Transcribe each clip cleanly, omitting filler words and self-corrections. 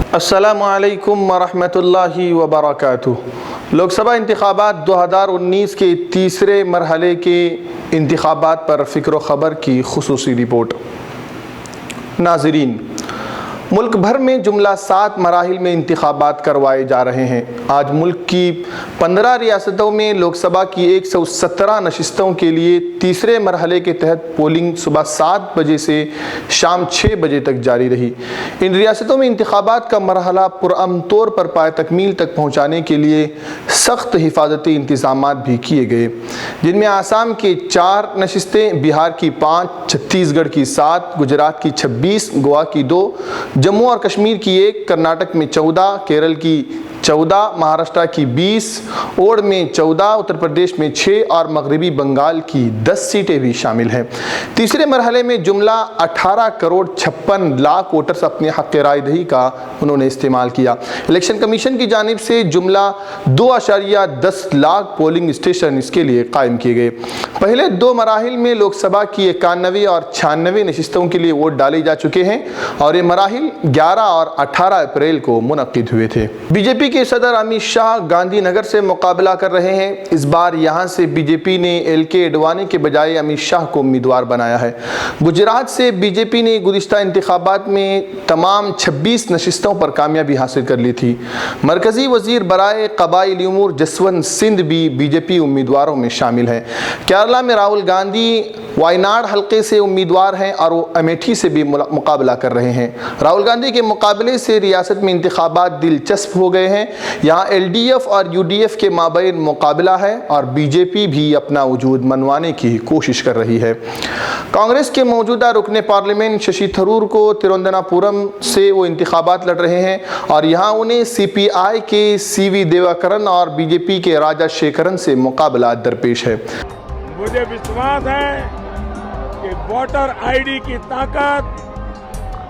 अस्सलामु अलैकुम वरहमतुल्लाहि वबरकातुहू। लोकसभा इंतखाबात 2019 के तीसरे मरहले के इंतखाबात पर फ़िक्र ख़बर की खुसूसी रिपोर्ट। नाज़रीन, मुल्क भर में जुमला 7 मराहिल में इंतखाबात करवाए जा रहे हैं। आज मुल्क की 15 रियासतों में लोकसभा की 117 नशिस्तों के लिए तीसरे मरहले के तहत पोलिंग सुबह 7 बजे से शाम 6 बजे तक जारी रही। इन रियासतों में इंतखाबात का मरहला पुरअमन तौर पर पाए तकमील तक पहुँचाने के लिए सख्त हिफाजती इंतजाम भी किए गए, जिनमें आसाम की 4 नशिस्तें, बिहार की 5, छत्तीसगढ़ की 7, गुजरात की 26, गोवा की 2, जम्मू और कश्मीर की 1, कर्नाटक में 14, केरल की 14, महाराष्ट्र की 20, ओड़ में 14, उत्तर प्रदेश में 6 और मगरबी बंगाल की 10 सीटें भी शामिल हैं। तीसरे मरहले में जुमला 18 करोड़ 56 लाख वोटर्स अपने हक़ रायदही का उन्होंने इस्तेमाल किया। इलेक्शन कमीशन की जानिब से जुमला 2.10 लाख पोलिंग स्टेशन इसके लिए कायम किए गए। पहले 2 मराहिल में लोकसभा की 91 और 96 नशिस्तों के लिए वोट डाले जा चुके हैं और ये मराहिल 11 और 18 अप्रैल को मुनक्किद हुए थे। बीजेपी के सदर अमित शाह गांधीनगर से मुकाबला कर रहे हैं। इस बार यहां से बीजेपी ने एल.के. अडवाणी के बजाय अमित शाह को उम्मीदवार बनाया है। गुजरात से बीजेपी ने गुज़िश्ता इंतखाबात में तमाम 26 नशिस्तों पर कामयाबी हासिल कर ली थी। मरकजी वजीर बराए कबाइली उमूर जसवंत सिंध भी बीजेपी उम्मीदवारों में शामिल है। केरला में राहुल गांधी वायनाड हल्के से उम्मीदवार हैं और वो अमेठी से भी मुकाबला कर रहे हैं। राहुल गांधी के मुकाबले से रियासत में इंतखाबात दिलचस्प हो गए हैं। यहाँ एलडीएफ और यूडीएफ के माबैन मुकाबला है और बीजेपी भी अपना वजूद मनवाने की कोशिश कर रही है। कांग्रेस के मौजूदा रुकने पार्लियामेंट शशि थरूर को तिरुवनंतपुरम से वो इंतखाबात लड़ रहे हैं और यहाँ उन्हें सीपीआई के सीवी देवाकरण और बीजेपी के राजा शेखरन से मुकाबला दरपेश है। मुझे विश्वास है कि वोटर आईडी की ताकत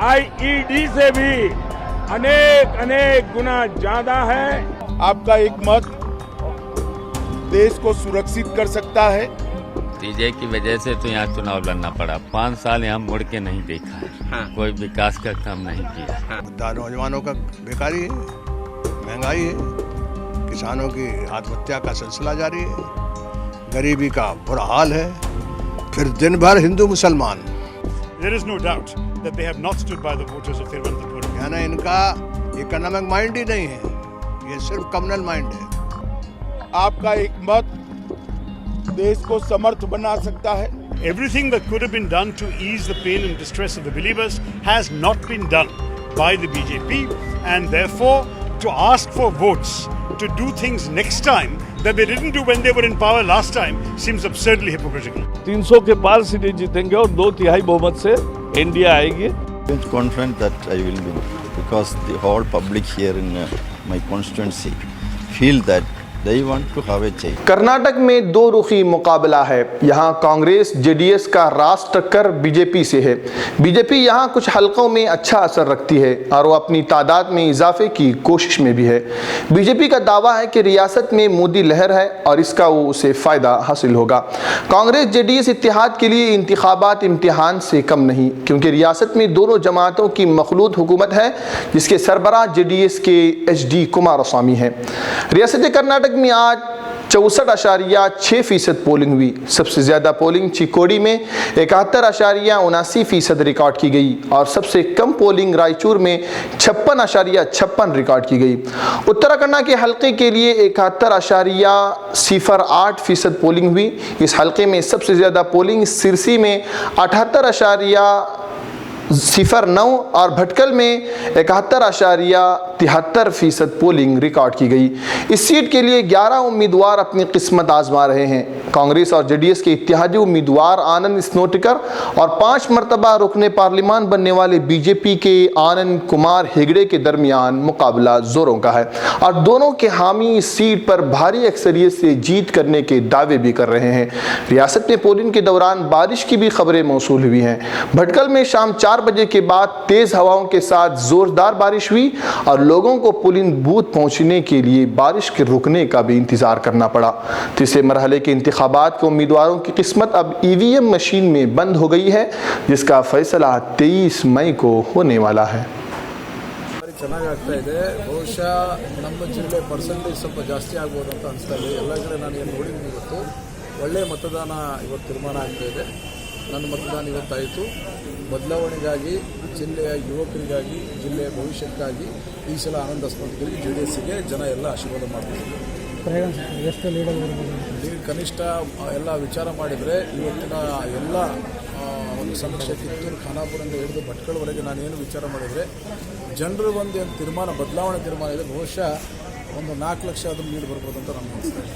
आईईडी से भी अनेक गुना ज्यादा है। आपका एक मत देश को सुरक्षित कर सकता है। डीजे की वजह से तो यहाँ चुनाव लड़ना पड़ा। 5 साल यहाँ मुड़ के नहीं देखा है। हाँ। कोई विकास का काम नहीं किया। हाँ। नौजवानों का बेकारी है, महंगाई है, किसानों की आत्महत्या का सिलसिला जारी है, गरीबी का बुरा हाल है, फिर दिन भर हिंदू मुसलमान। There is no doubt that they have not stood by the voters of Thiruvananthapuram. यानी इनका इकोनॉमिक माइंड ही नहीं है, ये सिर्फ कम्युनल माइंड है। आपका एक मत देश को समर्थ बना सकता है। Everything that could have been done to ease the pain and distress of the believers has not been done by the BJP, and therefore to ask for votes to do things next time that they didn't do when they were in power last time seems absurdly hypocritical. 300 के पार सीटें जीतेंगे और 2/3 बहुमत से NDA आएगी। I'm confident that I will win because the whole public here in my constituency feel that they want to have a change. Karnataka में 2 रुखी मुकाबला है। यहाँ कांग्रेस जेडीएस का रास टक्कर बीजेपी से है। बीजेपी यहाँ कुछ हलकों में अच्छा असर रखती है और वो अपनी तादाद में इजाफे की कोशिश में भी है। बीजेपी का दावा है कि रियासत में मोदी लहर है और इसका वो उसे फ़ायदा हासिल होगा। कांग्रेस जेडीएस इत्तेहाद के लिए इंतखाबात इम्तिहान से कम नहीं, क्योंकि रियासत में दोनों जमातों की मखलूत हुकूमत है जिसके सरबराह जेडीएस के HD कुमारस्वामी हैं। रियासत कर्नाटक में आज 64.6% पोलिंग हुई। सबसे ज़्यादा पोलिंग चिकोड़ी में 71.79% रिकॉर्ड की गई और सबसे कम पोलिंग रायचूर में 56.56 रिकॉर्ड की गई। उत्तराखंड के हलके के लिए 71.08% पोलिंग हुई। इस हलके में सबसे ज़्यादा पोलिंग सिरसी में 78.09 और भटकल में 71.73% पोलिंग रिकॉर्ड की गई। इस सीट के लिए 11 उम्मीदवार अपनी किस्मत आजमा रहे हैं। कांग्रेस और जेडीएस के इत्तेहादी उम्मीदवार आनंद स्नोटिकर और 5 मरतबा रुकने पार्लियामान बनने वाले बीजेपी के आनंद कुमार हेगड़े के दरमियान मुकाबला जोरों का है और दोनों के हामी इस सीट पर भारी अक्सरियत से जीत करने के दावे भी कर रहे हैं। रियासत में पोलिंग के दौरान बारिश की भी खबरें मौसूल हुई हैं। भटकल में शाम 4 बजे के बाद तेज हवाओं के साथ जोरदार बारिश हुई और लोगों को पोलिंग बूथ पहुंचने के लिए बारिश के रुकने का भी इंतजार करना पड़ा। तीसरे मरहले के इंतखाबात के उम्मीदवारों की किस्मत अब ईवीएम मशीन में बंद हो गई है, जिसका फैसला 23 मई को होने वाला है। ಚೆನ್ನಾಗಿ ಆಗ್ತಾ ಇದೆ. ಬಹುಶಃ ನಮ್ಮ ಜಿಲ್ಲೆ ಪರ್ಸೆಂಟೇಜ್ ಸ್ವಲ್ಪ ಜಾಸ್ತಿ ಆಗ್ಬೋದು ಅಂತ ಅನಿಸ್ತಾ ಇದೆ. ಎಲ್ಲ ಕಡೆ ನಾನು ಏನು ನೋಡಿದ್ದೀನಿ ಇವತ್ತು ಒಳ್ಳೆಯ ಮತದಾನ ಇವತ್ತು ತೀರ್ಮಾನ ಆಗ್ತಾ ಇದೆ. ನನ್ನ ಮತದಾನ ಇವತ್ತಾಯಿತು. ಬದಲಾವಣೆಗಾಗಿ, ಜಿಲ್ಲೆಯ ಯುವಕರಿಗಾಗಿ, ಜಿಲ್ಲೆಯ ಭವಿಷ್ಯಕ್ಕಾಗಿ ಈ ಸಲ ಆನಂದ ಸ್ಪಂದಕರಿಗೆ JDSಗೆ ಜನ ಎಲ್ಲ ಆಶೀರ್ವಾದ ಮಾಡ್ತಾರೆ. ಲೀಡ್ ಕನಿಷ್ಠ ಎಲ್ಲ ವಿಚಾರ ಮಾಡಿದರೆ ಇವತ್ತಿನ ಎಲ್ಲ ಒಂದು ಸಮೀಕ್ಷೆ ಕಿತ್ತೂರು, ಖಾನಾಪುರದಿಂದ ಹಿಡಿದು ಭಟ್ಕಳವರೆಗೆ ನಾನೇನು ವಿಚಾರ ಮಾಡಿದರೆ ಜನರು ಒಂದು ತೀರ್ಮಾನ, ಬದಲಾವಣೆ ತೀರ್ಮಾನ ಇದೆ. ಬಹುಶಃ ಒಂದು 4 ಲಕ್ಷ ಅದನ್ನು ಲೀಡ್ ಬರ್ಬೋದು ಅಂತ ನನಗೆ ಅನಿಸ್ತಾ ಇದೆ.